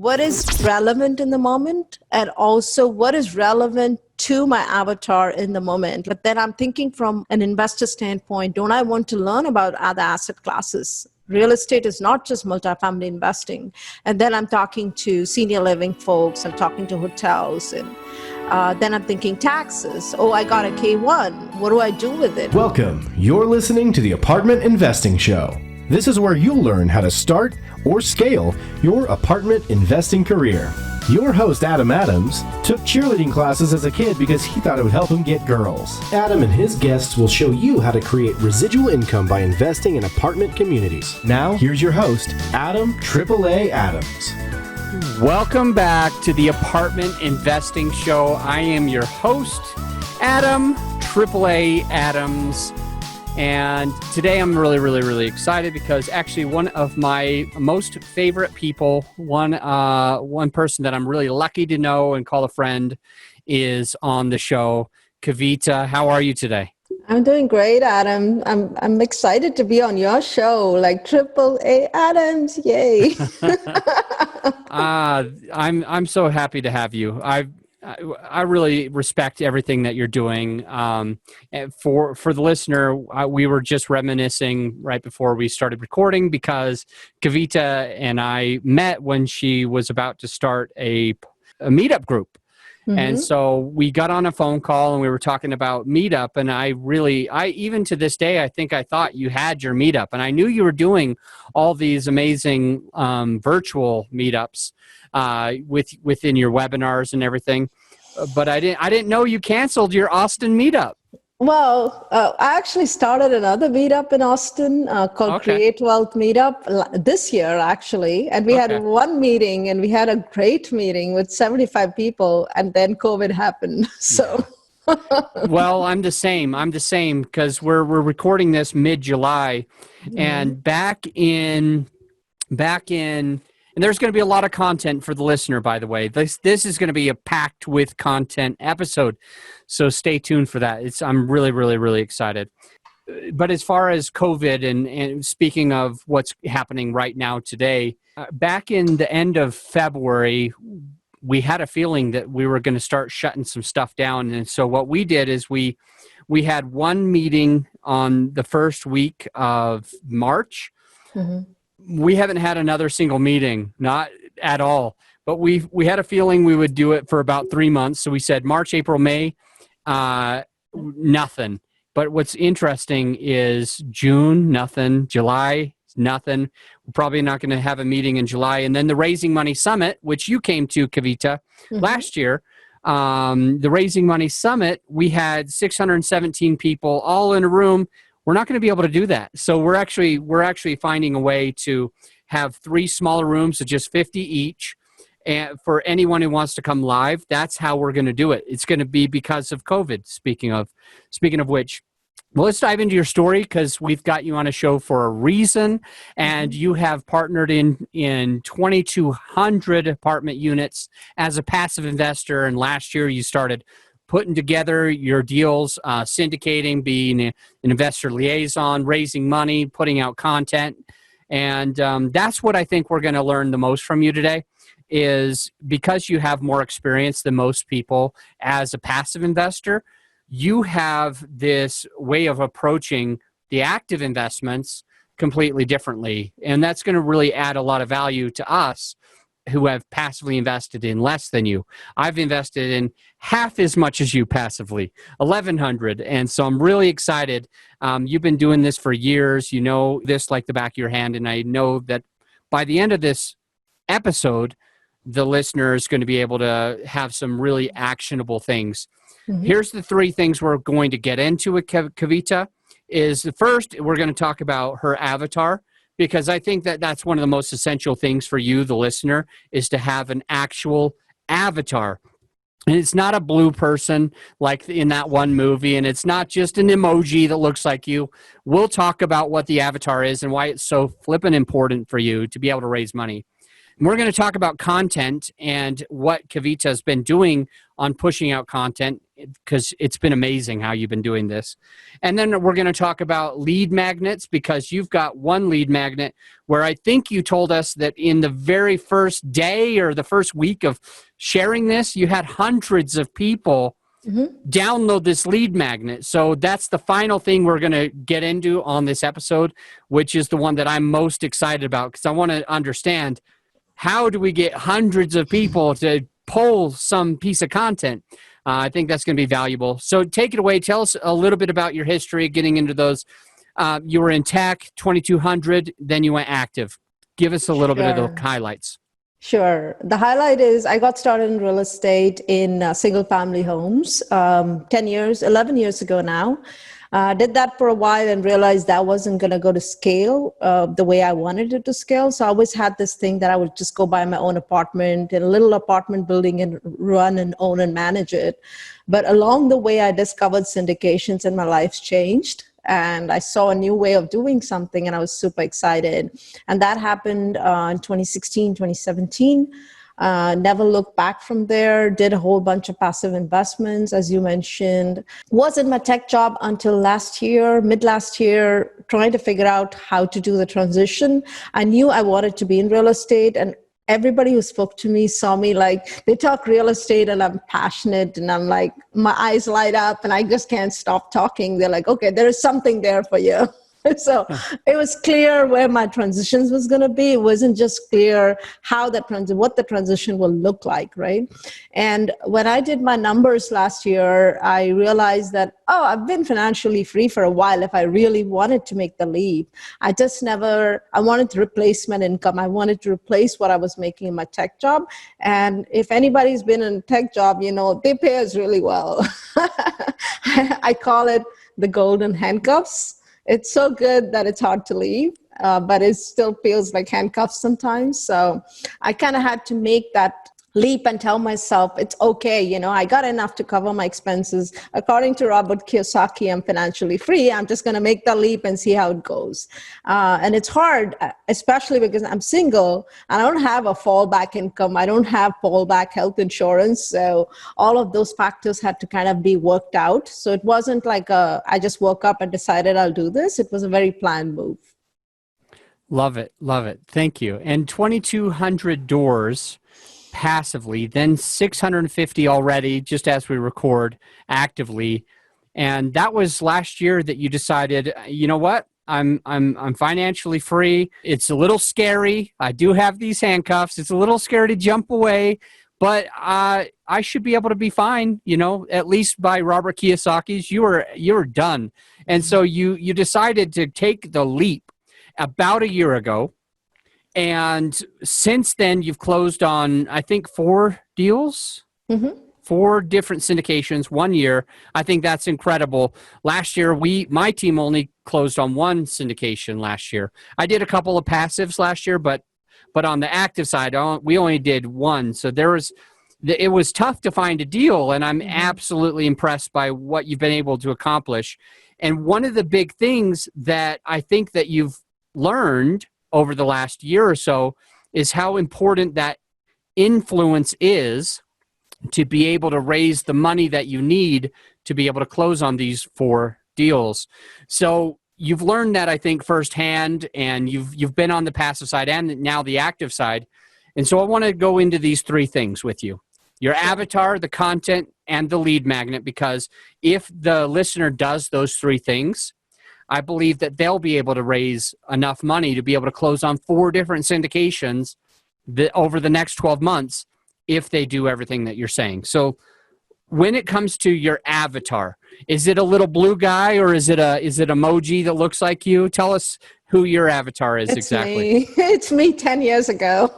what is relevant in the moment and also what is relevant to my avatar in the moment. But then I'm thinking from an investor standpoint, don't I want to learn about other asset classes? Real estate is not just multifamily investing. And then I'm talking to senior living folks, I'm talking to hotels, and then I'm thinking taxes. Oh, I got a K1. What do I do with it? Welcome. You're listening to the Apartment Investing Show. This is where you'll learn how to start or scale your apartment investing career. Your host, Adam Adams, took cheerleading classes as a kid because he thought it would help him get girls. Adam and his guests will show you how to create residual income by investing in apartment communities. Now, here's your host, Adam AAA Adams. Welcome back to the Apartment Investing Show. I am your host, Adam AAA Adams. And today I'm really excited because actually one of my most favorite people, one person that I'm really lucky to know and call a friend is on the show. Kavitha, how are you today? I'm doing great, Adam. I'm excited to be on your show, like AAA Adams, yay. I'm so happy to have you. I really respect everything that you're doing. And for the listener, we were just reminiscing right before we started recording because Kavitha and I met when she was about to start a meetup group. Mm-hmm. And so we got on a phone call and we were talking about Meetup. And I even to this day, I think I thought you had your Meetup. And I knew you were doing all these amazing virtual meetups within your webinars and everything. But I didn't know you canceled your Austin Meetup. Well, I actually started another meetup in Austin called Create Wealth Meetup this year, actually. And we had one meeting and we had a great meeting with 75 people and then COVID happened. So, well, I'm the same because we're recording this mid-July and back in, and there's going to be a lot of content for the listener, by the way. This is going to be a packed with content episode, so stay tuned for that. I'm really excited. But as far as COVID and speaking of what's happening right now today, back in the end of February, we had a feeling that we were going to start shutting some stuff down. And so what we did is we had one meeting on the first week of March. Mm-hmm. We haven't had another single meeting, not at all. But we had a feeling we would do it for about 3 months. So we said March, April, May, nothing. But what's interesting is June, nothing. July, nothing. We're probably not going to have a meeting in July. And then the Raising Money Summit, which you came to, Kavitha, last year. The Raising Money Summit, we had 617 people all in a room. We're not going to be able to do that. So we're actually finding a way to have 3 smaller rooms of just 50 each. And for anyone who wants to come live, that's how we're going to do it. It's going to be because of COVID. Speaking of which, well, let's dive into your story because we've got you on a show for a reason, and you have partnered in 2,200 apartment units as a passive investor. And last year you started putting together your deals, syndicating, being an investor liaison, raising money, putting out content. And that's what I think we're going to learn the most from you today is because you have more experience than most people as a passive investor, you have this way of approaching the active investments completely differently. And that's going to really add a lot of value to us who have passively invested in less than you. I've invested in half as much as you passively, 1,100. And so I'm really excited. You've been doing this for years. You know this like the back of your hand. And I know that by the end of this episode, the listener is going to be able to have some really actionable things. Mm-hmm. Here's the 3 things we're going to get into with Kavitha. Is the first, we're going to talk about her avatar, because I think that that's one of the most essential things for you, the listener, is to have an actual avatar. And it's not a blue person like in that one movie, and it's not just an emoji that looks like you. We'll talk about what the avatar is and why it's so flippin' important for you to be able to raise money. And we're going to talk about content and what Kavitha has been doing on pushing out content because it's been amazing how you've been doing this. And then we're going to talk about lead magnets, because you've got one lead magnet where I think you told us that in the very first day or the first week of sharing this, you had hundreds of people download this lead magnet. So that's the final thing we're going to get into on this episode, which is the one that I'm most excited about, because I want to understand, how do we get hundreds of people to pull some piece of content? I think that's going to be valuable. So take it away. Tell us a little bit about your history getting into those. You were in tech, 2200, then you went active. Give us a little bit of the highlights. Sure. The highlight is I got started in real estate in single family homes 11 years ago now. Did that for a while and realized that wasn't going to go to scale the way I wanted it to scale. So I always had this thing that I would just go buy my own apartment in a little apartment building and run and own and manage it. But along the way, I discovered syndications and my life's changed. And I saw a new way of doing something and I was super excited. And that happened in 2016, 2017. Never looked back from there, did a whole bunch of passive investments, as you mentioned. Was in my tech job until mid last year, trying to figure out how to do the transition. I knew I wanted to be in real estate, and everybody who spoke to me saw me like, they talk real estate and I'm passionate and I'm like, my eyes light up and I just can't stop talking. They're like, okay, there is something there for you. So it was clear where my transitions was going to be. It wasn't just clear what the transition will look like, right? And when I did my numbers last year, I realized that, I've been financially free for a while if I really wanted to make the leap. I wanted to replace my income. I wanted to replace what I was making in my tech job. And if anybody's been in a tech job, they pay us really well. I call it the golden handcuffs. It's so good that it's hard to leave, but it still feels like handcuffs sometimes. So I kind of had to make that leap and tell myself it's okay. I got enough to cover my expenses. According to Robert Kiyosaki, I'm financially free. I'm just going to make the leap and see how it goes. And it's hard, especially because I'm single. I don't have a fallback income. I don't have fallback health insurance. So all of those factors had to kind of be worked out. So it wasn't like I just woke up and decided I'll do this. It was a very planned move. Love it. Love it. Thank you. And 2,200 doors passively, then 650 already, just as we record, actively. And that was last year that you decided, you know what? I'm financially free. It's a little scary. I do have these handcuffs. It's a little scary to jump away, but I should be able to be fine. At least by Robert Kiyosaki's, you were done. And so you decided to take the leap about a year ago. And since then, you've closed on, I think, 4 deals, 4 different syndications, 1 year. I think that's incredible. Last year, my team only closed on 1 syndication last year. I did a couple of passives last year, but on the active side, we only did 1. So it was tough to find a deal, and I'm absolutely impressed by what you've been able to accomplish. And one of the big things that I think that you've learned over the last year or so is how important that influence is to be able to raise the money that you need to be able to close on these 4 deals. So you've learned that, I think, firsthand, and you've been on the passive side and now the active side. And so I want to go into these 3 things with you: your avatar, the content, and the lead magnet, because if the listener does those 3 things, I believe that they'll be able to raise enough money to be able to close on 4 different syndications over the next 12 months if they do everything that you're saying. So when it comes to your avatar, is it a little blue guy or is it emoji that looks like you? Tell us who your avatar is exactly. It's me 10 years ago.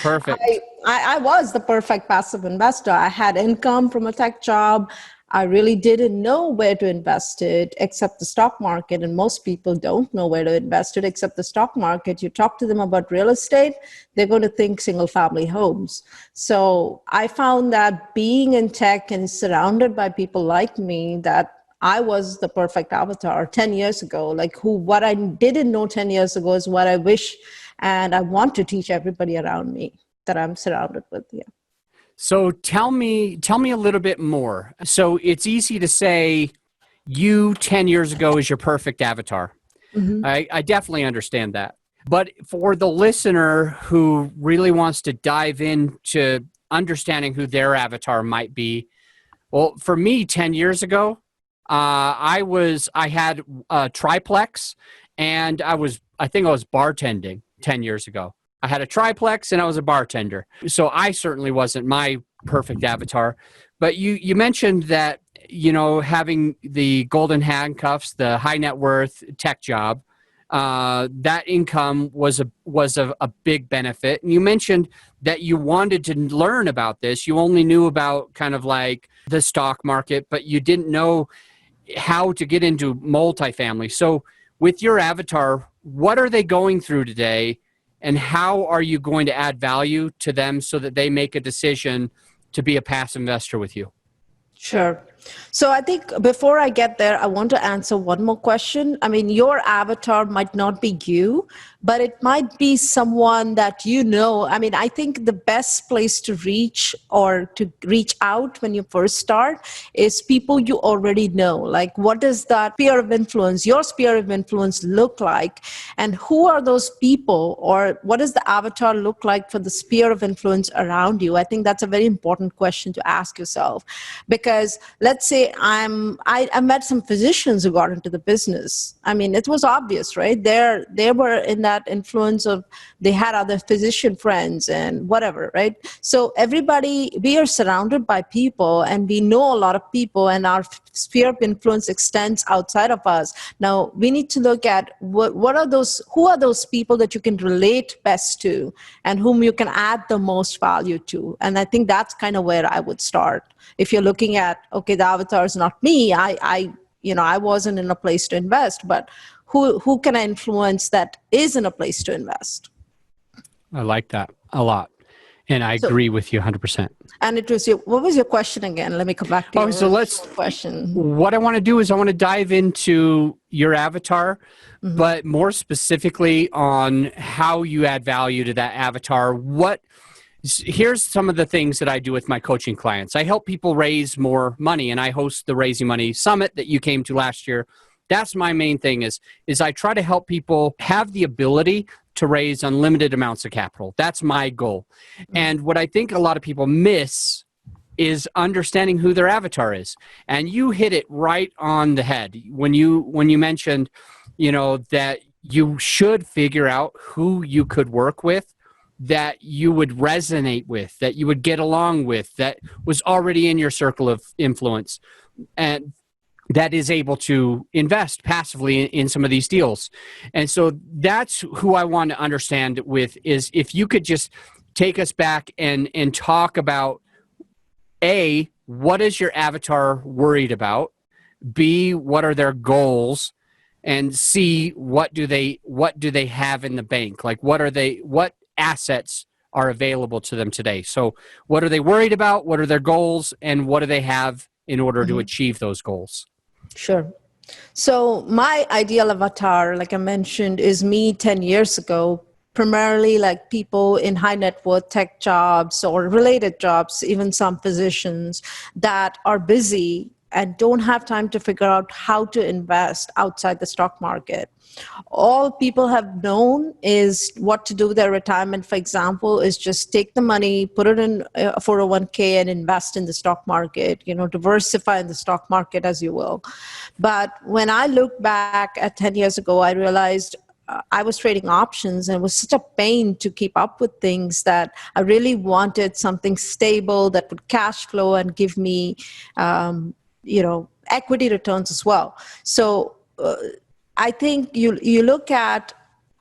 Perfect. I was the perfect passive investor. I had income from a tech job. I really didn't know where to invest it except the stock market. And most people don't know where to invest it except the stock market. You talk to them about real estate, they're going to think single family homes. So I found that being in tech and surrounded by people like me, that I was the perfect avatar 10 years ago. Like what I didn't know 10 years ago is what I wish and I want to teach everybody around me that I'm surrounded with. Yeah. So tell me a little bit more. So it's easy to say you 10 years ago is your perfect avatar. Mhm. I definitely understand that. But for the listener who really wants to dive into understanding who their avatar might be, well, for me, 10 years ago, I had a triplex, and I think I was bartending 10 years ago. I had a triplex and I was a bartender. So I certainly wasn't my perfect avatar. But you mentioned that, having the golden handcuffs, the high net worth tech job, that income was a big benefit. And you mentioned that you wanted to learn about this. You only knew about kind of like the stock market, but you didn't know how to get into multifamily. So with your avatar, what are they going through today, and how are you going to add value to them so that they make a decision to be a passive investor with you? Sure. So I think before I get there, I want to answer one more question. I mean, your avatar might not be you, but it might be someone that you know. I mean, I think the best place to reach or to reach out when you first start is people you already know. Like, what does that sphere of influence, your sphere of influence look like? And who are those people, or what does the avatar look like for the sphere of influence around you? I think that's a very important question to ask yourself, because let's say I met some physicians who got into the business. I mean, it was obvious, right? They were in that influence of, they had other physician friends and whatever, right? So everybody, we are surrounded by people, and we know a lot of people, and our sphere of influence extends outside of us. Now we need to look at who are those people that you can relate best to, and whom you can add the most value to. And I think that's kind of where I would start. If you're looking at, okay, the avatar is not me, I wasn't in a place to invest, but who can I influence that is in a place to invest? I like that a lot. And I So, agree with you 100%. and what was your question again? Let me come back to your original question. What I want to do is I want to dive into your avatar, but more specifically on how you add value to that avatar. Here's some of the things that I do with my coaching clients. I help people raise more money, and I host the Raising Money Summit that you came to last year. That's my main thing is I try to help people have the ability to raise unlimited amounts of capital. That's my goal. And what I think a lot of people miss is understanding who their avatar is. And you hit it right on the head when you mentioned, that you should figure out who you could work with, that you would resonate with, that you would get along with, that was already in your circle of influence, and that is able to invest passively in some of these deals. And so that's who I want to understand with is if you could just take us back and talk about, A, what is your avatar worried about? B, what are their goals? And C, what do they have in the bank? Like what assets are available to them today? So what are they worried about? What are their goals? And what do they have in order to achieve those goals? Sure. So my ideal avatar, like I mentioned, is me 10 years ago, primarily like people in high net worth tech jobs or related jobs, even some physicians that are busy and don't have time to figure out how to invest outside the stock market. All people have known is what to do with their retirement, for example, is just take the money, put it in a 401k and invest in the stock market, diversify in the stock market as you will. But when I look back at 10 years ago, I realized I was trading options, and it was such a pain to keep up with things that I really wanted something stable that would cash flow and give me, equity returns as well. So I think you look at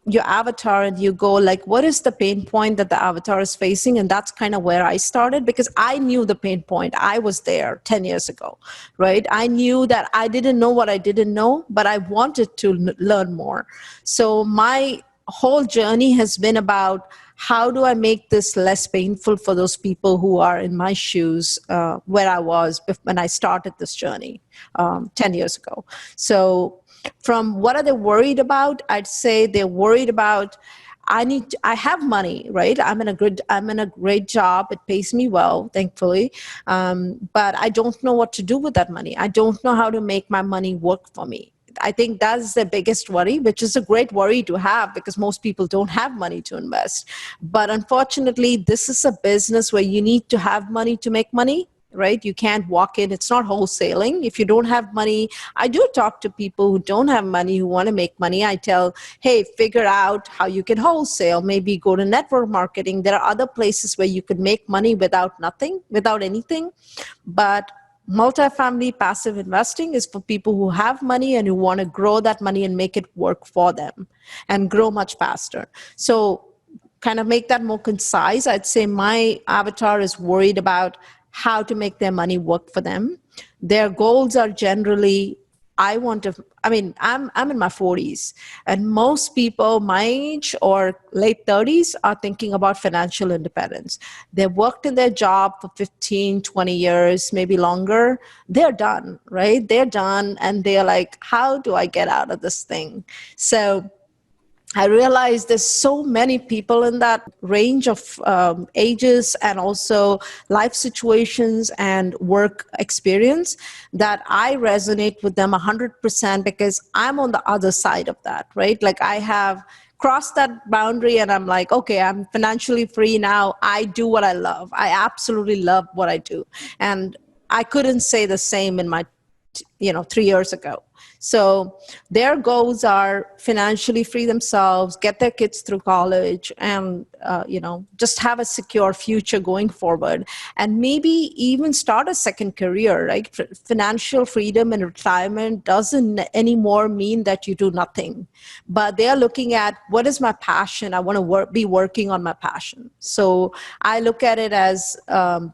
your avatar and you go like, what is the pain point that the avatar is facing? And that's kind of where I started, because I knew the pain point. I was there 10 years ago, right? I knew that I didn't know what I didn't know, but I wanted to learn more. So my whole journey has been about how do I make this less painful for those people who are in my shoes where I was when I started this journey 10 years ago. So from what are they worried about? I'd say they're worried about I have money, right? I'm in a great job. It pays me well, thankfully. But I don't know what to do with that money. I don't know how to make my money work for me. I think that's the biggest worry, which is a great worry to have because most people don't have money to invest. But unfortunately, this is a business where you need to have money to make money, right? You can't walk in. It's not wholesaling. If you don't have money, I do talk to people who don't have money, who want to make money. I tell, hey, figure out how you can wholesale, maybe go to network marketing. There are other places where you could make money without anything. But multifamily passive investing is for people who have money and who want to grow that money and make it work for them and grow much faster. So kind of make that more concise. I'd say my avatar is worried about how to make their money work for them. Their goals are generally, I'm in my 40s, and most people my age or late 30s are thinking about financial independence. They've worked in their job for 15, 20 years, maybe longer. They're done, right? They're done, and they're like, how do I get out of this thing? So I realized there's so many people in that range of ages and also life situations and work experience that I resonate with them 100% because I'm on the other side of that, right? Like I have crossed that boundary and I'm like, okay, I'm financially free now. I do what I love. I absolutely love what I do. And I couldn't say the same in my 3 years ago. So their goals are financially free themselves, get their kids through college, and just have a secure future going forward, and maybe even start a second career. Right? Financial freedom in retirement doesn't anymore mean that you do nothing, but they are looking at what is my passion. I want to be working on my passion. So I look at it as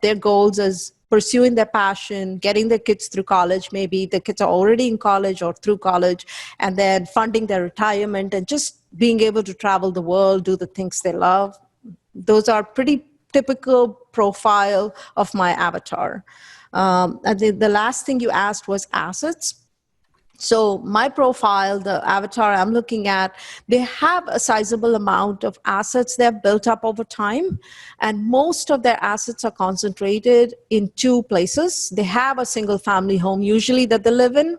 their goals as pursuing their passion, getting their kids through college. Maybe the kids are already in college or through college, and then funding their retirement and just being able to travel the world, do the things they love. Those are pretty typical profile of my avatar. And the last thing you asked was assets. So my profile, the avatar I'm looking at, they have a sizable amount of assets they've built up over time. And most of their assets are concentrated in two places. They have a single family home usually that they live in.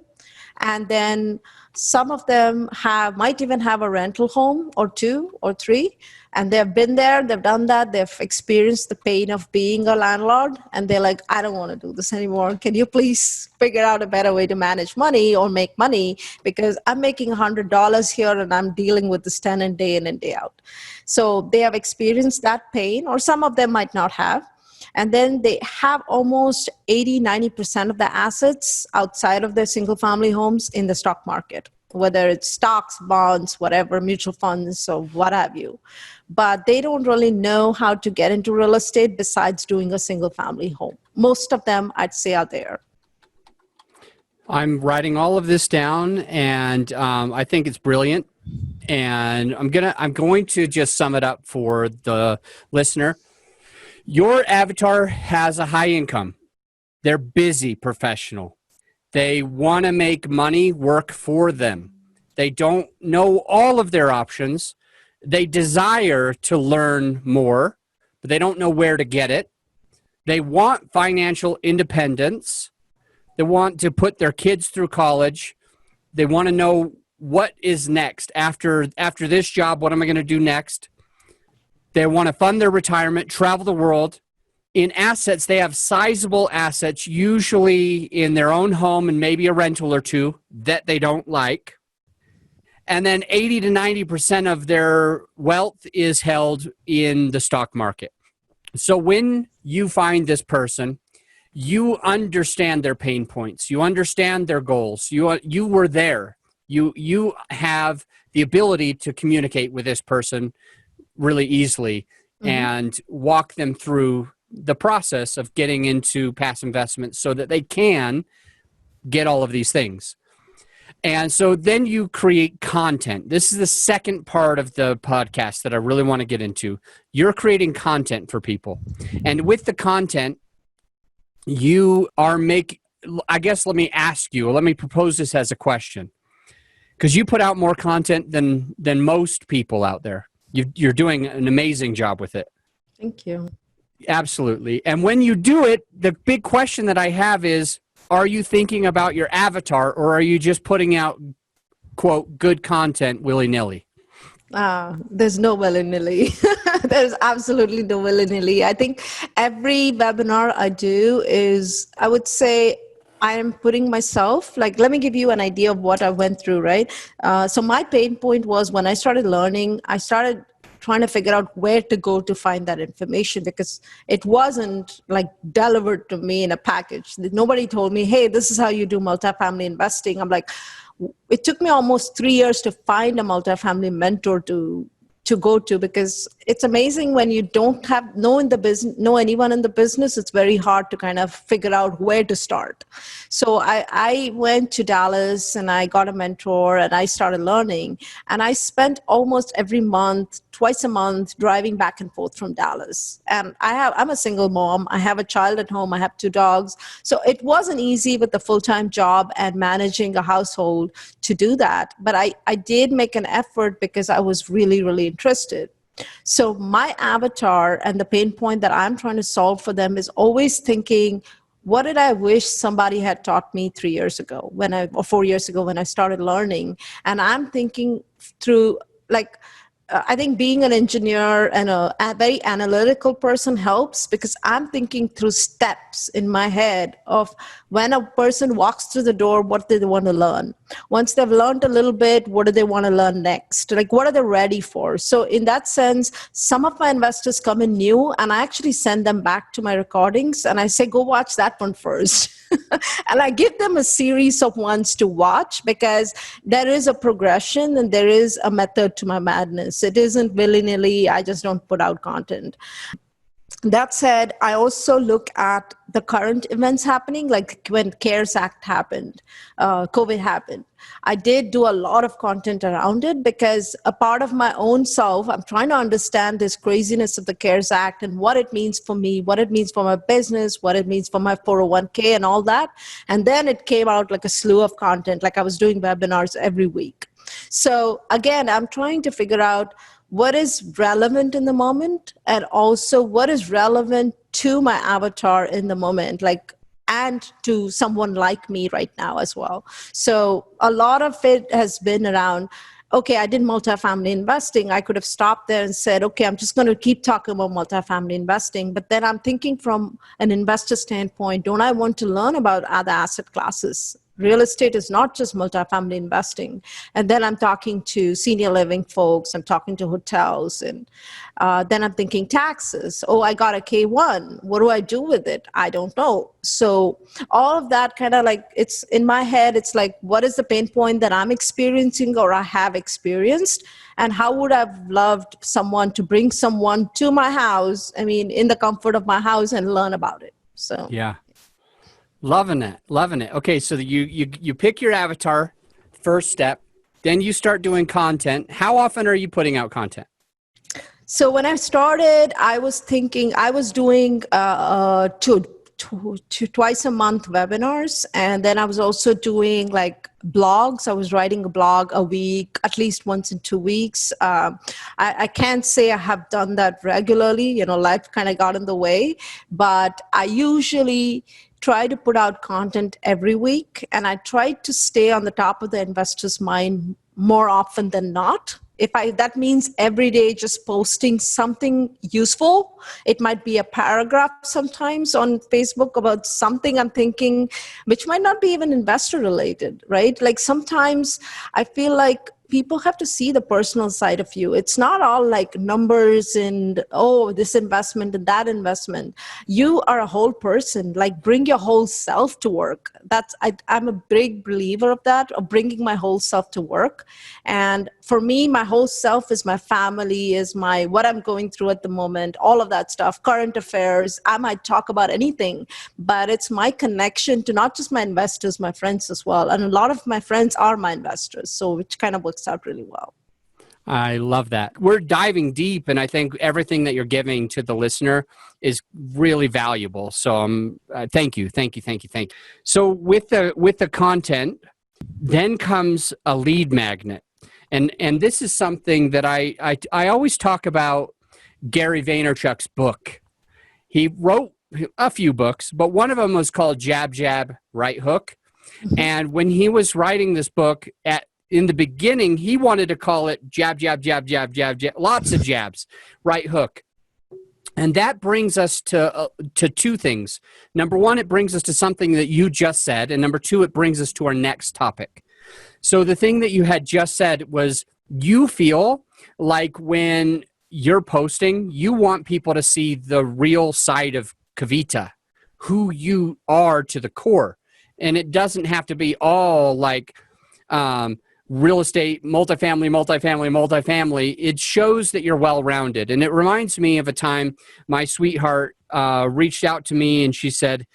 And then some of them might even have a rental home or two or three. And they've been there, they've done that, they've experienced the pain of being a landlord, and they're like, I don't want to do this anymore. Can you please figure out a better way to manage money or make money? Because I'm making $100 here and I'm dealing with this tenant day in and day out. So they have experienced that pain, or some of them might not have. And then they have almost 80-90% of the assets outside of their single family homes in the stock market, whether it's stocks, bonds, whatever, mutual funds, or what have you. But they don't really know how to get into real estate besides doing a single family home. Most of them, I'd say, are there. I'm writing all of this down, and I think it's brilliant. And I'm going to just sum it up for the listener. Your avatar has a high income. They're busy professional. They want to make money work for them. They don't know all of their options. They desire to learn more, but they don't know where to get it. They want financial independence. They want to put their kids through college. They want to know what is next. After this job, what am I going to do next? They want to fund their retirement, travel the world. In assets, they have sizable assets, usually in their own home and maybe a rental or two that they don't like. And then 80 to 90% of their wealth is held in the stock market. So when you find this person, you understand their pain points. You understand their goals. You were there. You have the ability to communicate with this person really easily and walk them through the process of getting into past investments so that they can get all of these things. And so then you create content. This is the second part of the podcast that I really want to get into. You're creating content for people. And with the content, you are I guess let me propose this as a question. Because you put out more content than most people out there. You're doing an amazing job with it. Thank you. Absolutely. And when you do it, the big question that I have is, are you thinking about your avatar, or are you just putting out, quote, good content willy-nilly? There's no willy-nilly. There's absolutely no willy-nilly. I think every webinar I do is, I would say, I am putting myself, like, let me give you an idea of what I went through, right? So my pain point was when I started learning, I started trying to figure out where to go to find that information, because it wasn't like delivered to me in a package. Nobody told me, hey, this is how you do multifamily investing. I'm like, it took me almost 3 years to find a multifamily mentor to go to, because it's amazing when you don't know anyone in the business. It's very hard to kind of figure out where to start. So I went to Dallas and I got a mentor and I started learning, and I spent almost every month, twice a month, driving back and forth from Dallas. And I'm a single mom. I have a child at home. I have 2 dogs. So it wasn't easy with a full-time job and managing a household to do that. But I did make an effort because I was really, really interested. So my avatar and the pain point that I'm trying to solve for them is always thinking, what did I wish somebody had taught me 3 years ago or 4 years ago when I started learning? And I'm thinking through, like, I think being an engineer and a very analytical person helps, because I'm thinking through steps in my head of when a person walks through the door, what do they want to learn? Once they've learned a little bit, what do they want to learn next? Like, what are they ready for? So in that sense, some of my investors come in new, and I actually send them back to my recordings and I say, go watch that one first. And I give them a series of ones to watch, because there is a progression and there is a method to my madness. It isn't willy-nilly. I just don't put out content. That said, I also look at the current events happening, like when CARES Act happened, COVID happened. I did do a lot of content around it, because a part of my own self, I'm trying to understand this craziness of the CARES Act and what it means for me, what it means for my business, what it means for my 401k and all that. And then it came out like a slew of content, like I was doing webinars every week. So again, I'm trying to figure out what is relevant in the moment, and also what is relevant to my avatar in the moment, like, and to someone like me right now as well. So a lot of it has been around, okay, I did multifamily investing. I could have stopped there and said, okay, I'm just going to keep talking about multifamily investing. But then I'm thinking from an investor standpoint, don't I want to learn about other asset classes? Real estate is not just multifamily investing. And then I'm talking to senior living folks, I'm talking to hotels, and then I'm thinking taxes. Oh, I got a K1. What do I do with it? I don't know. So all of that kind of like, it's in my head, it's like, what is the pain point that I'm experiencing or I have experienced? And how would I have loved someone to bring someone to my house, I mean, in the comfort of my house, and learn about it? So yeah. Loving it. Loving it. Okay. So you pick your avatar, first step, then you start doing content. How often are you putting out content? So when I started, I was thinking I was doing twice a month webinars. And then I was also doing like blogs. I was writing a blog a week, at least once in 2 weeks. I can't say I have done that regularly. Life kind of got in the way, but I usually try to put out content every week, and I try to stay on the top of the investor's mind more often than not. That means every day just posting something useful. It might be a paragraph sometimes on Facebook about something I'm thinking, which might not be even investor related, right? Like sometimes I feel like people have to see the personal side of you. It's not all like numbers and, oh, this investment and that investment. You are a whole person. Like bring your whole self to work. I'm a big believer of that, of bringing my whole self to work. And for me, my whole self is my family, is what I'm going through at the moment, all of that stuff, current affairs. I might talk about anything, but it's my connection to not just my investors, my friends as well. And a lot of my friends are my investors, so which kind of works out really well. I love that. We're diving deep, and I think everything that you're giving to the listener is really valuable. So thank you. So with the content, then comes a lead magnet. And this is something that I always talk about Gary Vaynerchuk's book. He wrote a few books, but one of them was called Jab, Jab, Right Hook. And when he was writing this book in the beginning, he wanted to call it jab, jab, jab, jab, jab, jab, lots of jabs, right hook. And that brings us to two things. Number one, it brings us to something that you just said. And number two, it brings us to our next topic. So the thing that you had just said was you feel like when you're posting, you want people to see the real side of Kavitha, who you are to the core. And it doesn't have to be all like real estate, multifamily. It shows that you're well-rounded. And it reminds me of a time my sweetheart reached out to me and she said,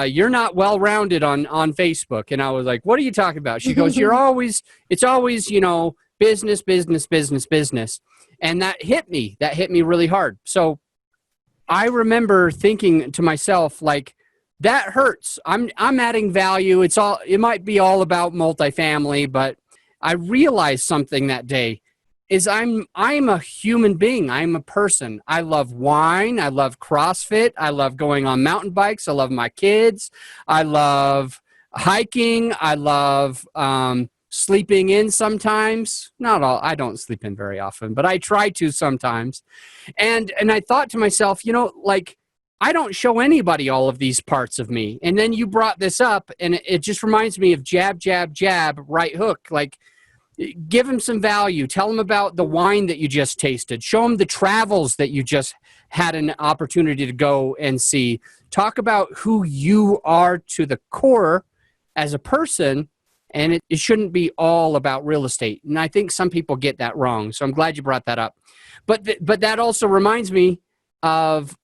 you're not well-rounded on Facebook. And I was like, what are you talking about? She goes, it's always, business. And that hit me really hard. So I remember thinking to myself, like, that hurts. I'm adding value. It might be all about multifamily, but I realized something that day is I'm a human being. I'm a person. I love wine. I love CrossFit. I love going on mountain bikes. I love my kids. I love hiking. I love sleeping in sometimes. Not all. I don't sleep in very often, but I try to sometimes. And I thought to myself, like, I don't show anybody all of these parts of me. And then you brought this up, and it just reminds me of jab, jab, jab, right hook. Like, give them some value. Tell them about the wine that you just tasted. Show them the travels that you just had an opportunity to go and see. Talk about who you are to the core as a person, and it shouldn't be all about real estate. And I think some people get that wrong. So I'm glad you brought that up. But that also reminds me of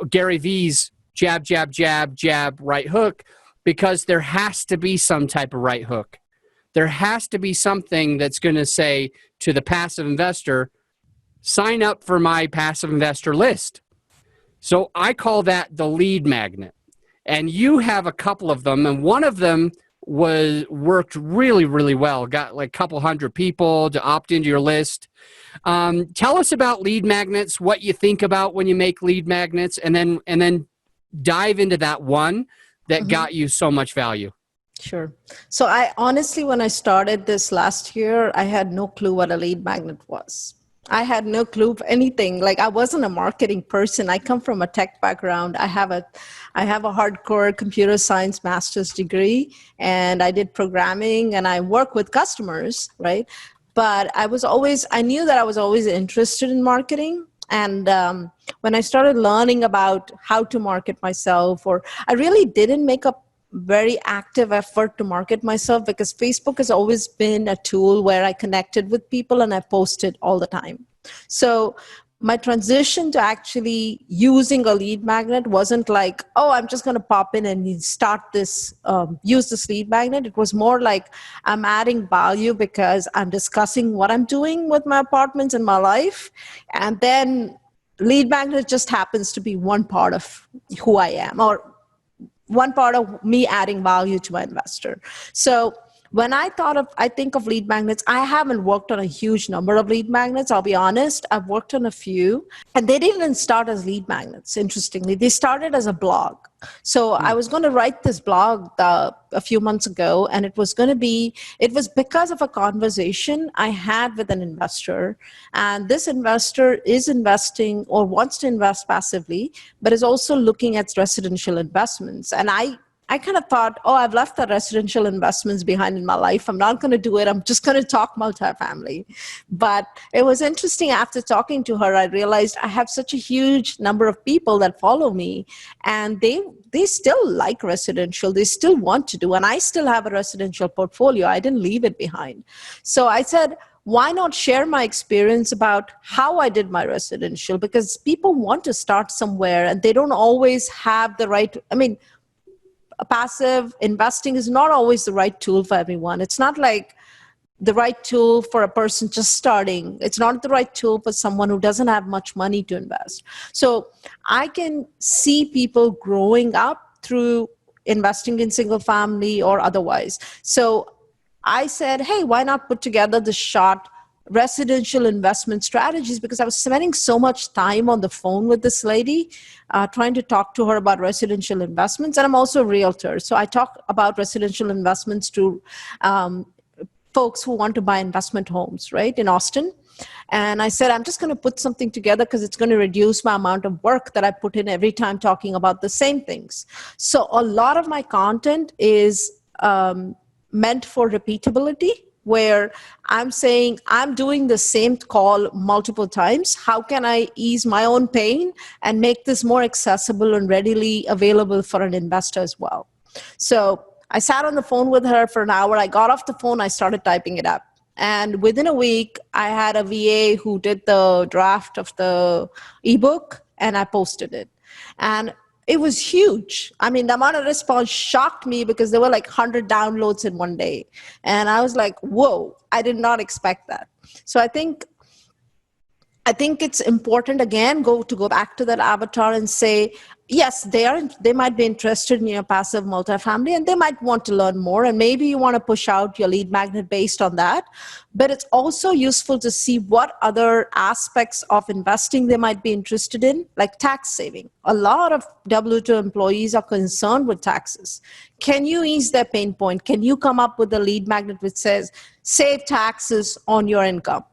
Gary V's jab, jab, jab, jab, right hook, because there has to be some type of right hook. There has to be something that's going to say to the passive investor, sign up for my passive investor list. So I call that the lead magnet. And you have a couple of them, and one of them worked really, really well. Got like a couple hundred people to opt into your list. Tell us about lead magnets, what you think about when you make lead magnets, and then dive into that one that got you so much value. Sure. So I honestly, when I started this last year, I had no clue what a lead magnet was. I had no clue of anything. Like, I wasn't a marketing person. I come from a tech background. I have a hardcore computer science master's degree, and I did programming, and I work with customers, right? But I knew that I was always interested in marketing. And when I started learning about how to market myself, I really didn't make a very active effort to market myself, because Facebook has always been a tool where I connected with people and I posted all the time. So my transition to actually using a lead magnet wasn't like, oh, I'm just going to pop in and start this, use this lead magnet. It was more like I'm adding value because I'm discussing what I'm doing with my apartments in my life. And then lead magnet just happens to be one part of who I am, or one part of me adding value to my investor. So when I think of lead magnets, I haven't worked on a huge number of lead magnets. I'll be honest. I've worked on a few, and they didn't start as lead magnets. Interestingly, they started as a blog. So I was going to write this blog a few months ago, and it was because of a conversation I had with an investor. And this investor is investing or wants to invest passively, but is also looking at residential investments. And I kind of thought, oh, I've left the residential investments behind in my life. I'm not going to do it. I'm just going to talk multifamily. But it was interesting. After talking to her, I realized I have such a huge number of people that follow me, and they still like residential. They still want to do, and I still have a residential portfolio. I didn't leave it behind. So I said, why not share my experience about how I did my residential? Because people want to start somewhere, and they don't always have the right, passive investing is not always the right tool for everyone. It's not like the right tool for a person just starting. It's not the right tool for someone who doesn't have much money to invest. So I can see people growing up through investing in single family or otherwise. So I said, hey, why not put together the short residential investment strategies because I was spending so much time on the phone with this lady, trying to talk to her about residential investments. And I'm also a realtor. So I talk about residential investments to folks who want to buy investment homes, right, in Austin. And I said, I'm just going to put something together because it's going to reduce my amount of work that I put in every time talking about the same things. So a lot of my content is meant for repeatability, where I'm saying I'm doing the same call multiple times. How can I ease my own pain and make this more accessible and readily available for an investor as well? So I sat on the phone with her for an hour. I got off the phone. I started typing it up. And within a week, I had a VA who did the draft of the ebook, and I posted it. And it was huge. I mean, the amount of response shocked me because there were like 100 downloads in one day. And I was like, whoa, I did not expect that. So I think it's important, again, go back to that avatar and say, yes, they might be interested in your passive multifamily and they might want to learn more. And maybe you want to push out your lead magnet based on that. But it's also useful to see what other aspects of investing they might be interested in, like tax saving. A lot of W-2 employees are concerned with taxes. Can you ease their pain point? Can you come up with a lead magnet which says, save taxes on your income?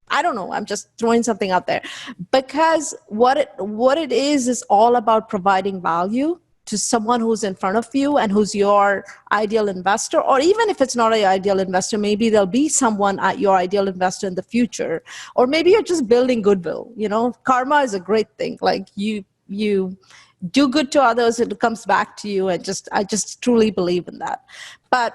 I don't know. I'm just throwing something out there, because what it is all about providing value to someone who's in front of you and who's your ideal investor. Or even if it's not an ideal investor, maybe there'll be someone at your ideal investor in the future. Or maybe you're just building goodwill. You know, karma is a great thing. Like you do good to others, it comes back to you. And I just truly believe in that. But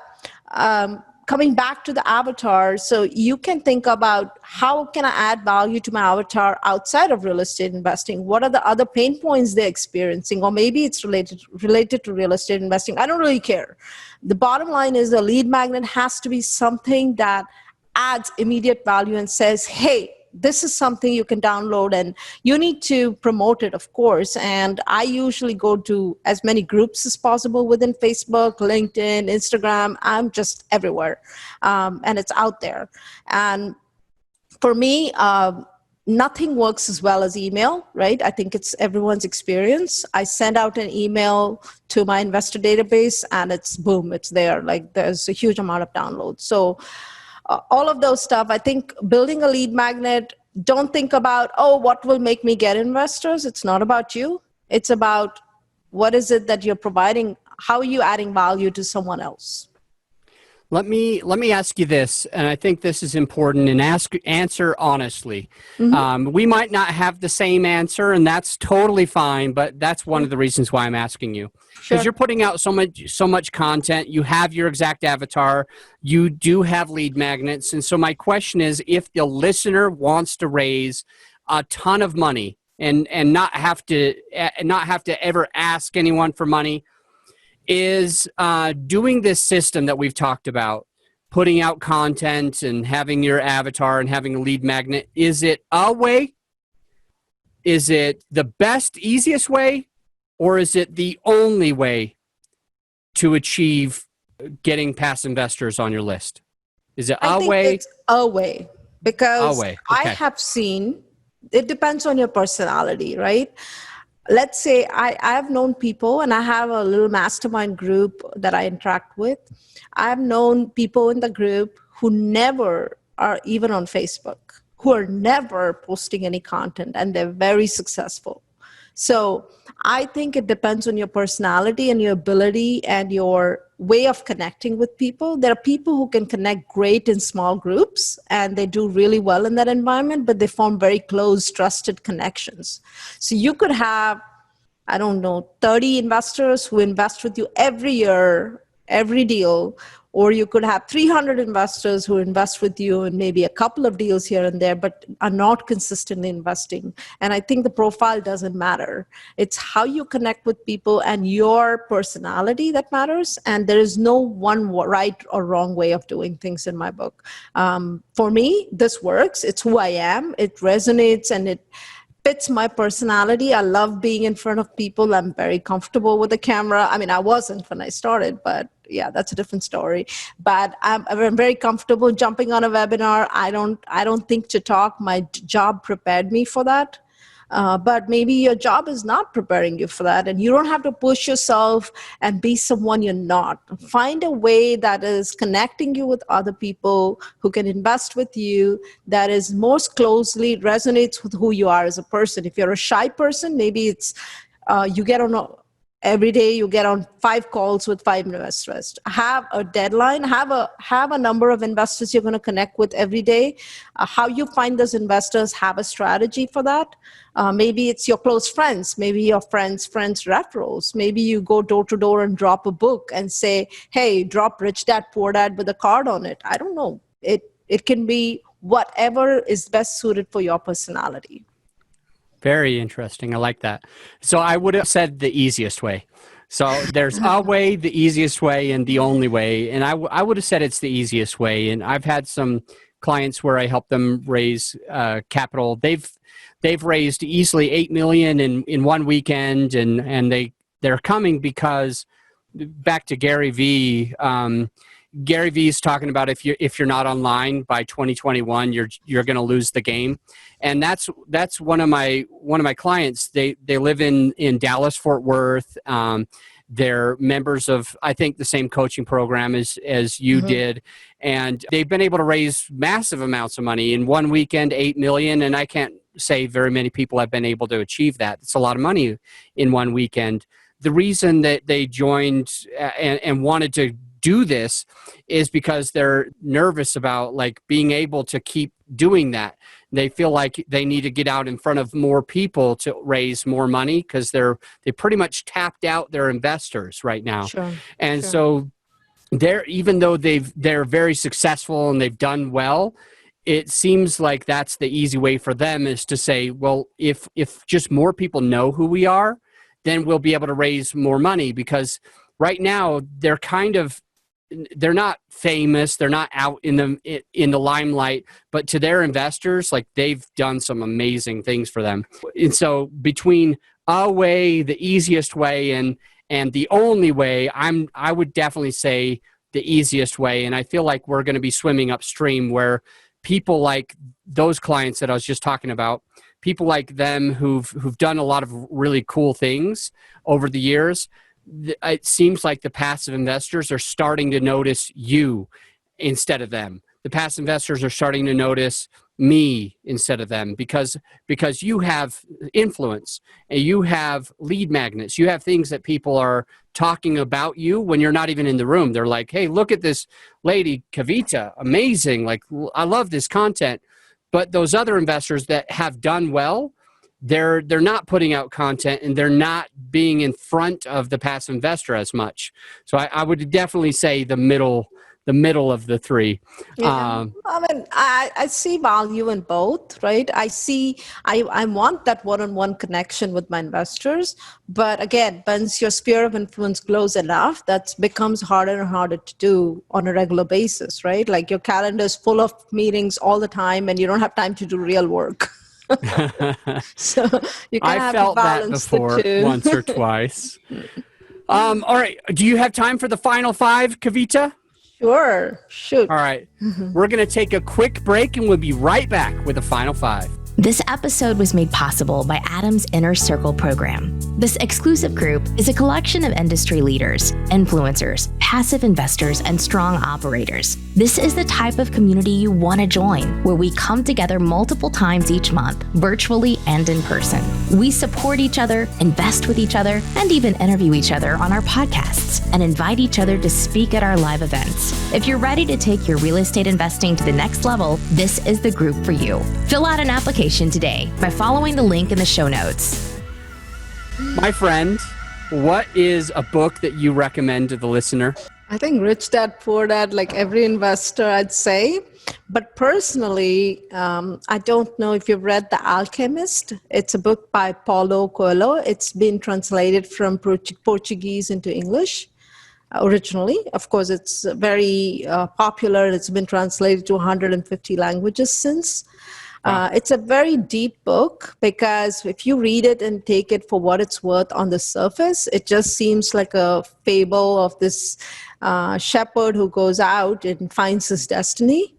coming back to the avatar, so you can think about, how can I add value to my avatar outside of real estate investing? What are the other pain points they're experiencing? Or maybe it's related to real estate investing. I don't really care. The bottom line is the lead magnet has to be something that adds immediate value and says, hey, this is something you can download, and you need to promote it, of course. And I usually go to as many groups as possible within Facebook, LinkedIn, Instagram. I'm just everywhere. And it's out there. And for me, nothing works as well as email, right? I think it's everyone's experience. I send out an email to my investor database and it's boom, it's there. Like there's a huge amount of downloads. So all of those stuff, I think building a lead magnet, don't think about, oh, what will make me get investors? It's not about you. It's about what is it that you're providing? How are you adding value to someone else? Let me ask you this, and I think this is important, and answer honestly. Mm-hmm. We might not have the same answer, and that's totally fine, but that's one of the reasons why I'm asking you. Because you're putting out so much content, you have your exact avatar, you do have lead magnets, and so my question is, if the listener wants to raise a ton of money and not have to ever ask anyone for money, is doing this system that we've talked about, putting out content and having your avatar and having a lead magnet, is it a way? Is it the best, easiest way? Or is it the only way to achieve getting past investors on your list? Is it a way? It's a way. Because okay. I have seen, it depends on your personality, right? Let's say I've known people, and I have a little mastermind group that I interact with. I've known people in the group who never are even on Facebook, who are never posting any content, and they're very successful. So I think it depends on your personality and your ability and your way of connecting with people. There are people who can connect great in small groups and they do really well in that environment, but they form very close, trusted connections. So you could have, 30 investors who invest with you every year, every deal, or you could have 300 investors who invest with you in maybe a couple of deals here and there, but are not consistently investing. And I think the profile doesn't matter. It's how you connect with people and your personality that matters. And there is no one right or wrong way of doing things in my book. For me, this works. It's who I am. It resonates and it fits my personality. I love being in front of people. I'm very comfortable with the camera. I mean, I wasn't when I started, but yeah, that's a different story. But I'm very comfortable jumping on a webinar. I don't think to talk. My job prepared me for that. But maybe your job is not preparing you for that, and you don't have to push yourself and be someone you're not. Find a way that is connecting you with other people who can invest with you, that is most closely resonates with who you are as a person. If you're a shy person, maybe it's you get on every day you get on 5 calls with 5 investors. Have a deadline, have a number of investors you're going to connect with every day. How you find those investors, have a strategy for that. Maybe it's your close friends, maybe your friends referrals. Maybe you go door to door and drop a book and say, hey, drop Rich Dad Poor Dad with a card on it. I don't know. It can be whatever is best suited for your personality. Very interesting. I like that. So I would have said the easiest way. So there's a way, the easiest way, and the only way. And I would have said it's the easiest way. And I've had some clients where I help them raise capital. They've raised easily $8 million in one weekend, and they're coming because, back to Gary Vee. Gary Vee is talking about if you're not online by 2021, you're going to lose the game, and that's one of my clients. They live in Dallas, Fort Worth. They're members of, I think, the same coaching program as you did, and they've been able to raise massive amounts of money in one weekend, $8 million, and I can't say very many people have been able to achieve that. It's a lot of money in one weekend. The reason that they joined and wanted to do this is because they're nervous about being able to keep doing that. They feel like they need to get out in front of more people to raise more money because they pretty much tapped out their investors right now. Sure. And so even though they're very successful and they've done well, it seems like that's the easy way for them, is to say, well, if just more people know who we are, then we'll be able to raise more money, because right now they're not famous, they're not out in the limelight, but to their investors, they've done some amazing things for them. And so between a way, the easiest way, and the only way, I would definitely say the easiest way. And I feel like we're going to be swimming upstream, where people like those clients that I was just talking about, people like them who've done a lot of really cool things over the years, it seems like the passive investors are starting to notice you instead of them. The passive investors are starting to notice me instead of them, because you have influence and you have lead magnets. You have things that people are talking about you when you're not even in the room. They're like, hey, look at this lady, Kavitha, amazing. I love this content. But those other investors that have done well, they're not putting out content, and they're not being in front of the passive investor as much. So I would definitely say the middle of the three. Yeah. I see value in both, right? I want that one-on-one connection with my investors. But again, once your sphere of influence grows enough, that becomes harder and harder to do on a regular basis, right? Your calendar is full of meetings all the time, and you don't have time to do real work. So you kind of have to balance the two. Once or twice. All right. Do you have time for the final 5, Kavitha? Sure. Shoot. All right. We're going to take a quick break, and we'll be right back with the final 5. This episode was made possible by Adam's Inner Circle program. This exclusive group is a collection of industry leaders, influencers, passive investors, and strong operators. This is the type of community you want to join, where we come together multiple times each month, virtually and in person. We support each other, invest with each other, and even interview each other on our podcasts, and invite each other to speak at our live events. If you're ready to take your real estate investing to the next level, this is the group for you. Fill out an application today by following the link in the show notes. My friend, what is a book that you recommend to the listener? I think Rich Dad Poor Dad, like every investor, I'd say. But personally, I don't know if you've read The Alchemist. It's a book by Paulo Coelho. It's been translated from Portuguese into English originally. Of course, it's very popular. It's been translated to 150 languages since. It's a very deep book because if you read it and take it for what it's worth on the surface, it just seems like a fable of this shepherd who goes out and finds his destiny.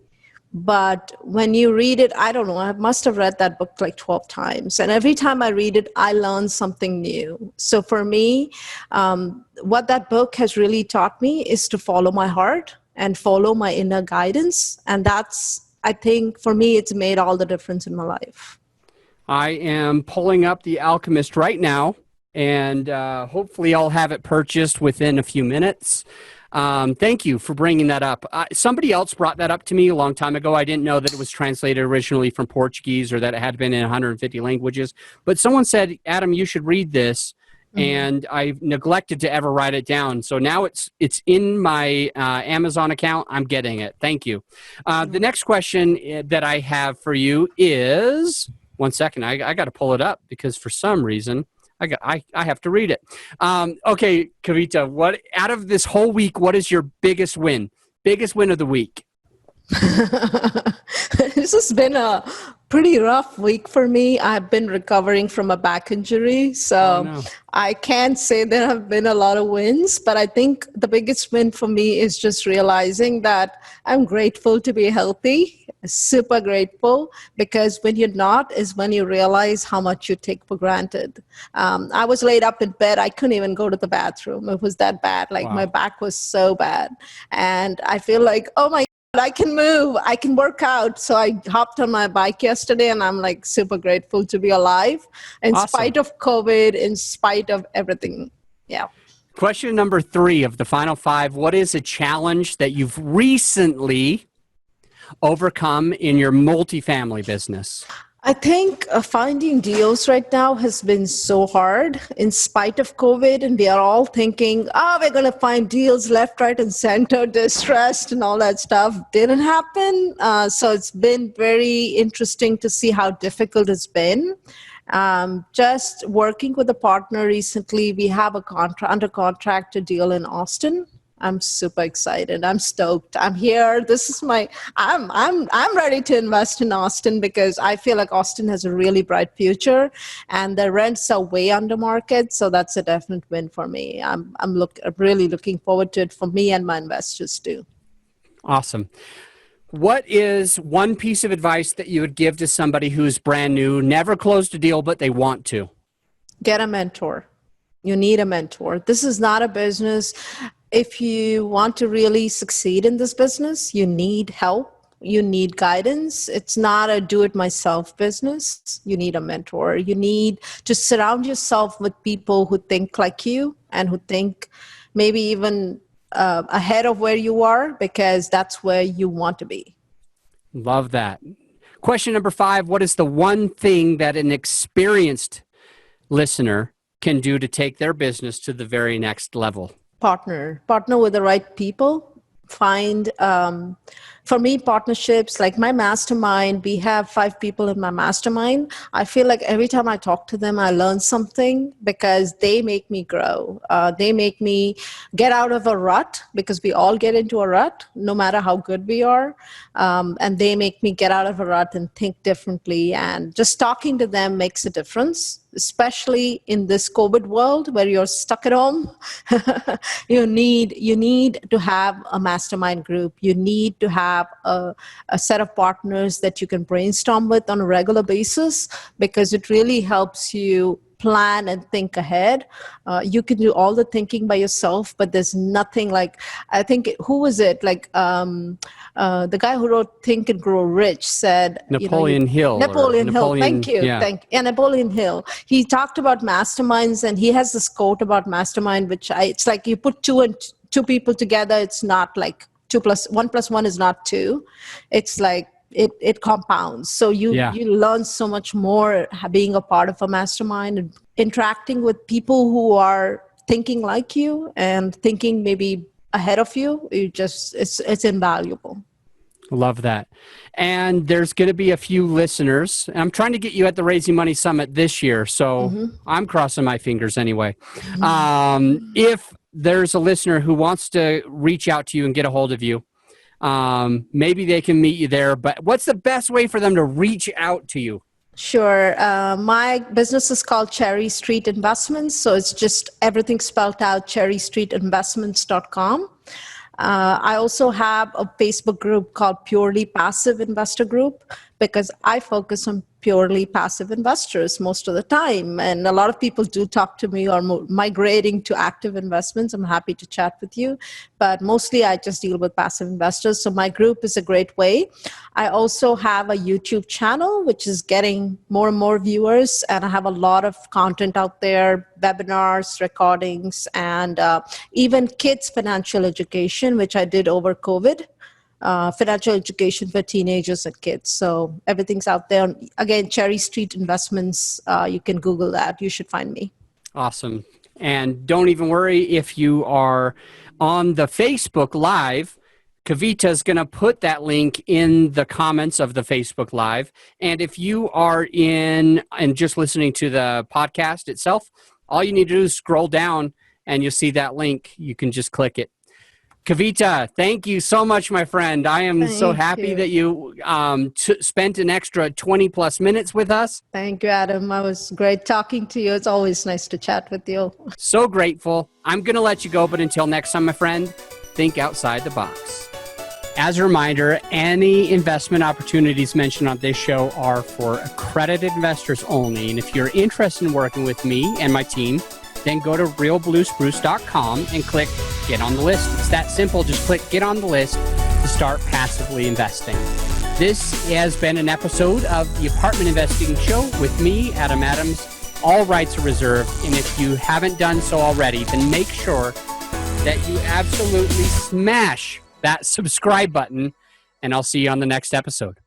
But when you read it, I don't know, I must have read that book like 12 times. And every time I read it, I learn something new. So for me, what that book has really taught me is to follow my heart and follow my inner guidance. And that's, I think, for me, it's made all the difference in my life. I am pulling up The Alchemist right now, and hopefully I'll have it purchased within a few minutes. Thank you for bringing that up. Somebody else brought that up to me a long time ago. I didn't know that it was translated originally from Portuguese or that it had been in 150 languages. But someone said, Adam, you should read this. And I neglected to ever write it down. So now it's in my Amazon account. I'm getting it. Thank you. The next question that I have for you is, one second, I got to pull it up because for some reason I have to read it. Okay, Kavitha, what out of this whole week, what is your biggest win? Biggest win of the week? This has been a pretty rough week for me. I've been recovering from a back injury, so I can't say there have been a lot of wins, but I think the biggest win for me is just realizing that I'm grateful to be healthy, super grateful, because when you're not is when you realize how much you take for granted. I was laid up in bed. I couldn't even go to the bathroom. It was that bad. Like my back was so bad. And I feel like, oh my I can move, I can work out. So I hopped on my bike yesterday and I'm like super grateful to be alive in spite of COVID, in spite of everything. Yeah. Question number 3 of the final 5. What is a challenge that you've recently overcome in your multifamily business? I think finding deals right now has been so hard in spite of COVID, and we are all thinking, we're going to find deals left, right, and center, distressed and all that stuff. Didn't happen. So it's been very interesting to see how difficult it's been. Just working with a partner recently, we have a under contract a deal in Austin. I'm super excited. I'm stoked. I'm here. This is I'm ready to invest in Austin because I feel like Austin has a really bright future and the rents are way under market. So that's a definite win for me. I'm really looking forward to it for me and my investors too. Awesome. What is one piece of advice that you would give to somebody who's brand new, never closed a deal, but they want to? Get a mentor. You need a mentor. This is not a business. If you want to really succeed in this business, you need help. You need guidance. It's not a do-it-myself business. You need a mentor. You need to surround yourself with people who think like you and who think maybe even ahead of where you are, because that's where you want to be. Love that. Question number 5, what is the one thing that an experienced listener can do to take their business to the very next level? Partner with the right people. Find, for me, partnerships, like my mastermind, we have 5 people in my mastermind. I feel like every time I talk to them, I learn something because they make me grow. They make me get out of a rut, because we all get into a rut, no matter how good we are. And they make me get out of a rut and think differently. And just talking to them makes a difference, especially in this COVID world where you're stuck at home. You need to have a mastermind group. You need to have a set of partners that you can brainstorm with on a regular basis, because it really helps you plan and think ahead. You can do all the thinking by yourself, but there's nothing like, I think, who was it? Like the guy who wrote Think and Grow Rich said, Napoleon Hill. Thank you. Yeah. Napoleon Hill. He talked about masterminds, and he has this quote about mastermind, which it's like you put two people together. It's not like 1 + 1 is not 2. It's like it compounds. So you learn so much more being a part of a mastermind and interacting with people who are thinking like you and thinking maybe ahead of you. It's invaluable. Love that. And there's going to be a few listeners. I'm trying to get you at the Raising Money Summit this year, so I'm crossing my fingers anyway. If there's a listener who wants to reach out to you and get a hold of you, maybe they can meet you there. But what's the best way for them to reach out to you? Sure. My business is called Cherry Street Investments. So it's just everything spelled out, cherrystreetinvestments.com. I also have a Facebook group called Purely Passive Investor Group because I focus on purely passive investors most of the time. And a lot of people do talk to me or migrating to active investments. I'm happy to chat with you. But mostly I just deal with passive investors. So my group is a great way. I also have a YouTube channel, which is getting more and more viewers. And I have a lot of content out there, webinars, recordings, and even kids' financial education, which I did over COVID. Financial education for teenagers and kids. So everything's out there. Again, Cherry Street Investments, you can Google that. You should find me. Awesome. And don't even worry if you are on the Facebook Live. Kavitha is going to put that link in the comments of the Facebook Live. And if you are in and just listening to the podcast itself, all you need to do is scroll down and you'll see that link. You can just click it. Kavitha, thank you so much, my friend. I am so happy that you spent an extra 20 plus minutes with us. Thank you, Adam. I was great talking to you. It's always nice to chat with you. So grateful. I'm going to let you go, but until next time, my friend, think outside the box. As a reminder, any investment opportunities mentioned on this show are for accredited investors only. And if you're interested in working with me and my team, then go to realbluespruce.com and click Get on the List. It's that simple. Just click Get on the List to start passively investing. This has been an episode of the Apartment Investing Show with me, Adam Adams. All rights are reserved. And if you haven't done so already, then make sure that you absolutely smash that subscribe button. And I'll see you on the next episode.